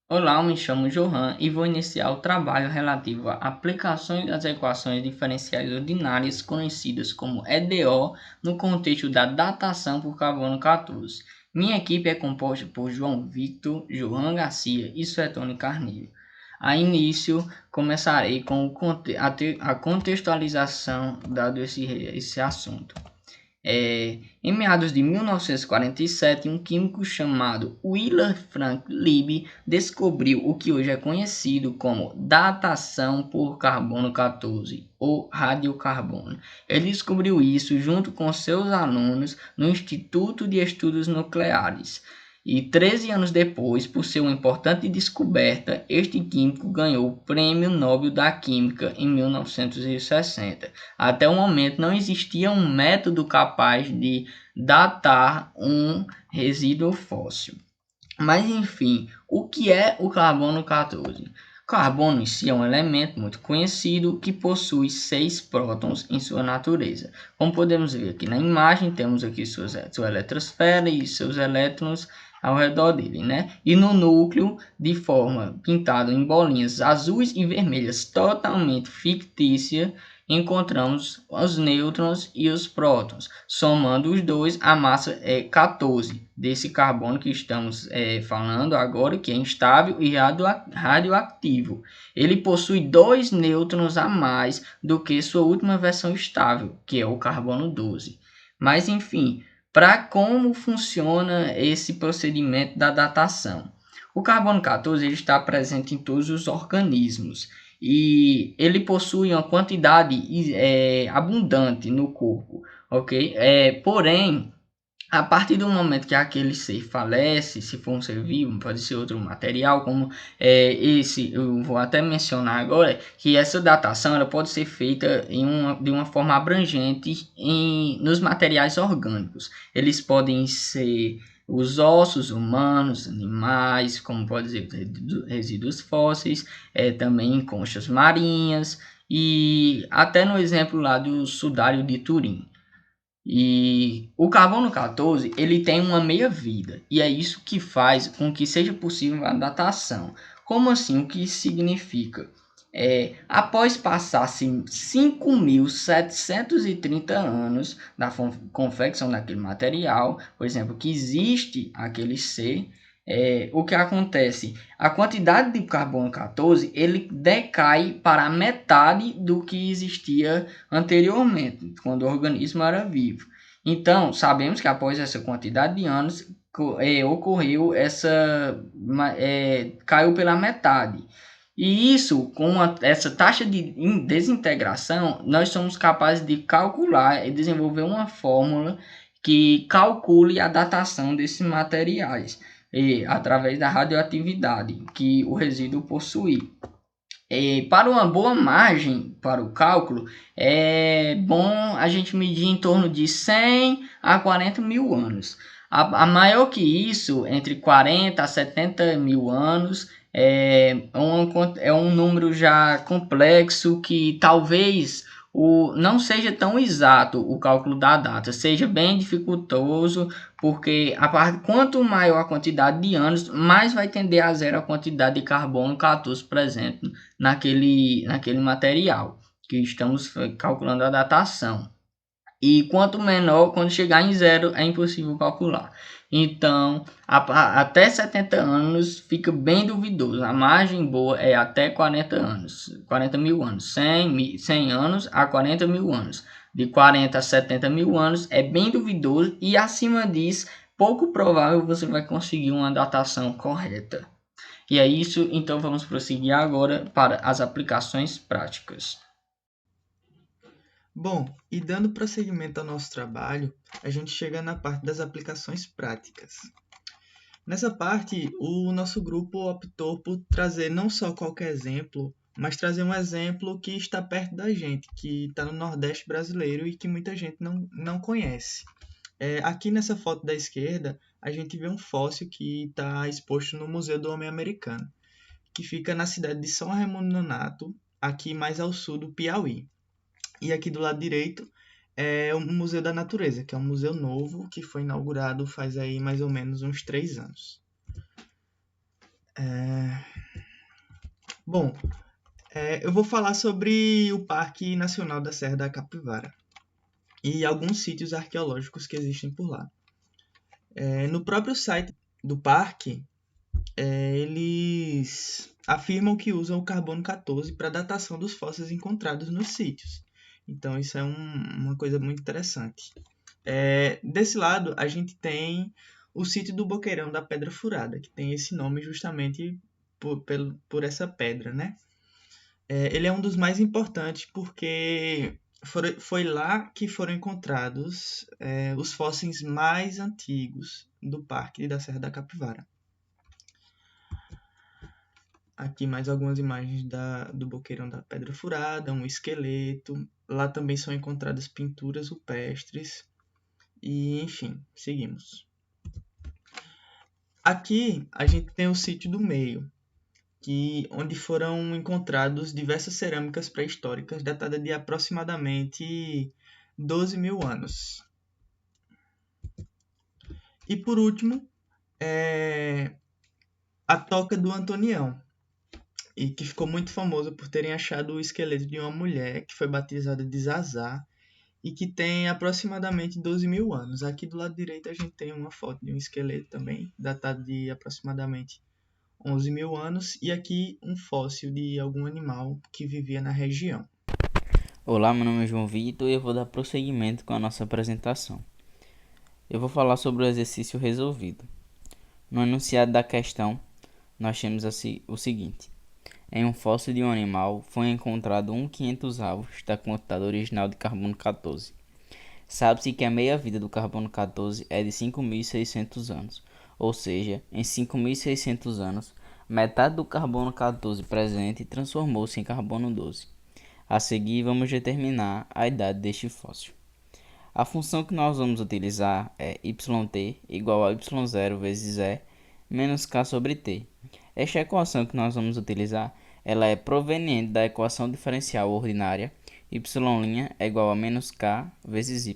Olá, eu me chamo Johan e vou iniciar o trabalho relativo a aplicações das equações diferenciais ordinárias conhecidas como EDO no contexto da datação por carbono 14. Minha equipe é composta por João Victor, Johan Garcia e Suetônio Carneiro. A início, começarei com a contextualização dado esse assunto. Em meados de 1947, um químico chamado Willard Frank Lieb descobriu o que hoje é conhecido como datação por carbono 14, ou radiocarbono. Ele descobriu isso junto com seus alunos no Instituto de Estudos Nucleares. E 13 anos depois, por ser uma importante descoberta, este químico ganhou o Prêmio Nobel da Química em 1960. Até o momento não existia um método capaz de datar um resíduo fóssil. Mas enfim, o que é o carbono 14? Carbono em si é um elemento muito conhecido que possui 6 prótons em sua natureza. Como podemos ver aqui na imagem, temos aqui sua eletrosfera e seus elétrons ao redor dele, né? E no núcleo, de forma pintada em bolinhas azuis e vermelhas, totalmente fictícia, encontramos os nêutrons e os prótons. Somando os dois, a massa é 14 desse carbono que estamos falando agora, que é instável e radioativo. Ele possui 2 nêutrons a mais do que sua última versão estável, que é o carbono 12. Mas enfim, para como funciona esse procedimento da datação? O carbono 14 ele está presente em todos os organismos e ele possui uma quantidade abundante no corpo, ok? Porém, a partir do momento que aquele ser falece, se for um ser vivo, pode ser outro material, como esse, eu vou até mencionar agora, que essa datação ela pode ser feita de uma forma abrangente nos materiais orgânicos. Eles podem ser os ossos humanos, animais, como pode ser resíduos fósseis, também conchas marinhas, e até no exemplo lá do sudário de Turim. E o carbono 14 ele tem uma meia-vida e é isso que faz com que seja possível a datação. Como assim? O que isso significa? Após passar-se 5.730 anos da confecção daquele material, por exemplo, que existe aquele ser, o que acontece? A quantidade de carbono 14 ele decai para a metade do que existia anteriormente, quando o organismo era vivo. Então, sabemos que após essa quantidade de anos, ocorreu caiu pela metade. E isso, com essa taxa de desintegração, nós somos capazes de calcular e desenvolver uma fórmula que calcule a datação desses materiais através da radioatividade que o resíduo possui. Para uma boa margem para o cálculo, é bom a gente medir em torno de 100 a 40 mil anos. A maior que isso, entre 40 a 70 mil anos, é um número já complexo que talvez não seja tão exato o cálculo da data, seja bem dificultoso, porque quanto maior a quantidade de anos, mais vai tender a zero a quantidade de carbono 14 presente naquele material que estamos calculando a datação. E quanto menor, quando chegar em zero, é impossível calcular. Então, até 70 anos fica bem duvidoso. A margem boa é até 40 anos, 40 mil anos, 100 anos a 40 mil anos. De 40 a 70 mil anos é bem duvidoso e acima disso, pouco provável você vai conseguir uma datação correta. E é isso, então vamos prosseguir agora para as aplicações práticas. Bom, e dando prosseguimento ao nosso trabalho, a gente chega na parte das aplicações práticas. Nessa parte, o nosso grupo optou por trazer não só qualquer exemplo, mas trazer um exemplo que está perto da gente, que está no Nordeste brasileiro e que muita gente não conhece. Aqui nessa foto da esquerda, a gente vê um fóssil que está exposto no Museu do Homem Americano, que fica na cidade de São Raimundo Nonato, aqui mais ao sul do Piauí. E aqui do lado direito é o Museu da Natureza, que é um museu novo que foi inaugurado faz aí mais ou menos uns 3 anos. Bom, eu vou falar sobre o Parque Nacional da Serra da Capivara e alguns sítios arqueológicos que existem por lá. No próprio site do parque, eles afirmam que usam o carbono 14 para datação dos fósseis encontrados nos sítios. Então, isso é uma coisa muito interessante. Desse lado, a gente tem o sítio do Boqueirão da Pedra Furada, que tem esse nome justamente por essa pedra, né? Ele é um dos mais importantes porque foi lá que foram encontrados os fósseis mais antigos do Parque da Serra da Capivara. Aqui mais algumas imagens do Boqueirão da Pedra Furada, um esqueleto. Lá também são encontradas pinturas rupestres. E, enfim, seguimos. Aqui a gente tem o sítio do Meio, onde foram encontrados diversas cerâmicas pré-históricas datadas de aproximadamente 12 mil anos. E por último, a Toca do Antonião, e que ficou muito famosa por terem achado o esqueleto de uma mulher que foi batizada de Zazá e que tem aproximadamente 12 mil anos. Aqui do lado direito a gente tem uma foto de um esqueleto também, datado de aproximadamente 11 mil anos, e aqui um fóssil de algum animal que vivia na região. Olá, meu nome é João Vitor e eu vou dar prosseguimento com a nossa apresentação. Eu vou falar sobre o exercício resolvido. No enunciado da questão, nós temos o seguinte. Em um fóssil de um animal foi encontrado 1/500 avos da quantidade original de carbono 14. Sabe-se que a meia-vida do carbono 14 é de 5.600 anos, ou seja, em 5.600 anos, metade do carbono 14 presente transformou-se em carbono 12. A seguir, vamos determinar a idade deste fóssil. A função que nós vamos utilizar é yt igual a y0 vezes e menos k sobre t. Esta equação que nós vamos utilizar, ela é proveniente da equação diferencial ordinária y' é igual a menos k vezes y,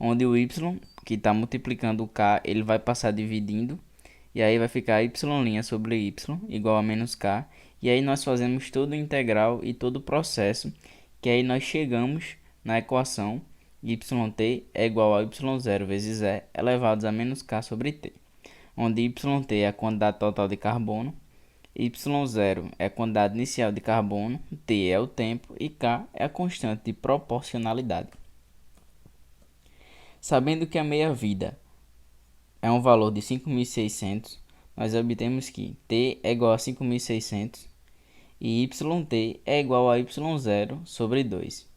onde o y, que está multiplicando o k, ele vai passar dividindo, e aí vai ficar y' sobre y igual a menos k, e aí nós fazemos todo o integral e todo o processo, que aí nós chegamos na equação yt é igual a y0 vezes e elevados a menos k sobre t, onde yt é a quantidade total de carbono, y0 é a quantidade inicial de carbono, t é o tempo e k é a constante de proporcionalidade. Sabendo que a meia-vida é um valor de 5.600, nós obtemos que t é igual a 5.600 e yt é igual a y0 sobre 2.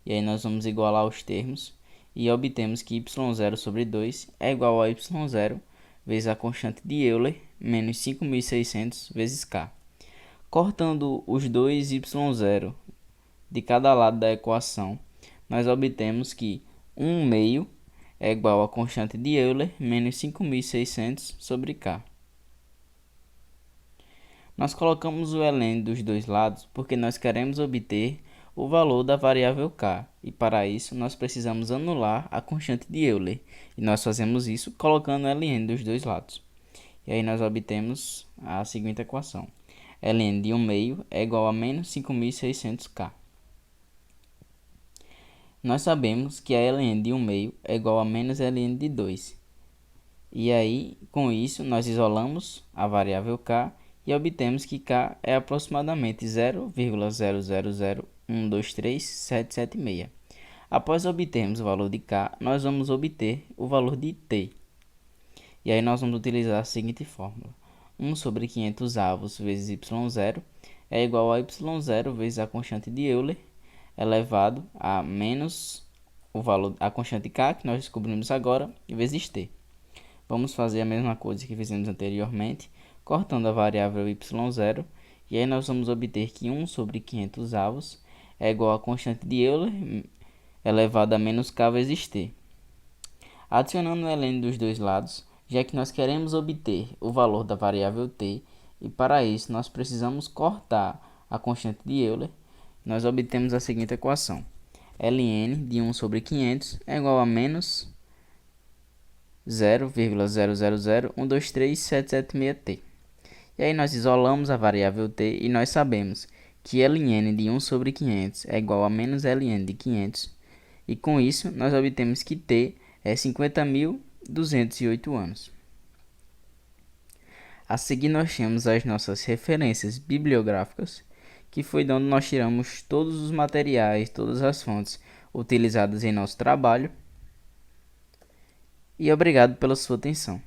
E aí nós vamos igualar os termos e obtemos que y0 sobre 2 é igual a y0 vezes a constante de Euler menos 5.600 vezes k. Cortando os dois y0 de cada lado da equação, nós obtemos que 1/2 é igual a constante de Euler menos 5.600 sobre k. Nós colocamos o ln dos dois lados porque nós queremos obter o valor da variável k, e para isso nós precisamos anular a constante de Euler, e nós fazemos isso colocando ln dos dois lados. E aí nós obtemos a seguinte equação. ln de 1/2 é igual a menos 5.600k. Nós sabemos que a ln de 1/2 é igual a menos ln de 2. E aí, com isso, nós isolamos a variável k e obtemos que k é aproximadamente 0,000123,776. Após obtermos o valor de k, nós vamos obter o valor de t. E aí nós vamos utilizar a seguinte fórmula. 1 sobre 500 avos vezes y0 é igual a y0 vezes a constante de Euler elevado a menos o valor, a constante k, que nós descobrimos agora, vezes t. Vamos fazer a mesma coisa que fizemos anteriormente, cortando a variável y0, e aí nós vamos obter que 1 sobre 500 avos é igual a constante de Euler elevado a menos k vezes t. Adicionando o ln dos dois lados, já que nós queremos obter o valor da variável t, e para isso nós precisamos cortar a constante de Euler, nós obtemos a seguinte equação. ln de 1 sobre 500 é igual a menos 0,000123,776t. E aí nós isolamos a variável t e nós sabemos que ln de 1 sobre 500 é igual a menos ln de 500. E com isso nós obtemos que t é 50.208 anos. A seguir nós temos as nossas referências bibliográficas, que foi de onde nós tiramos todos os materiais, todas as fontes utilizadas em nosso trabalho. E obrigado pela sua atenção.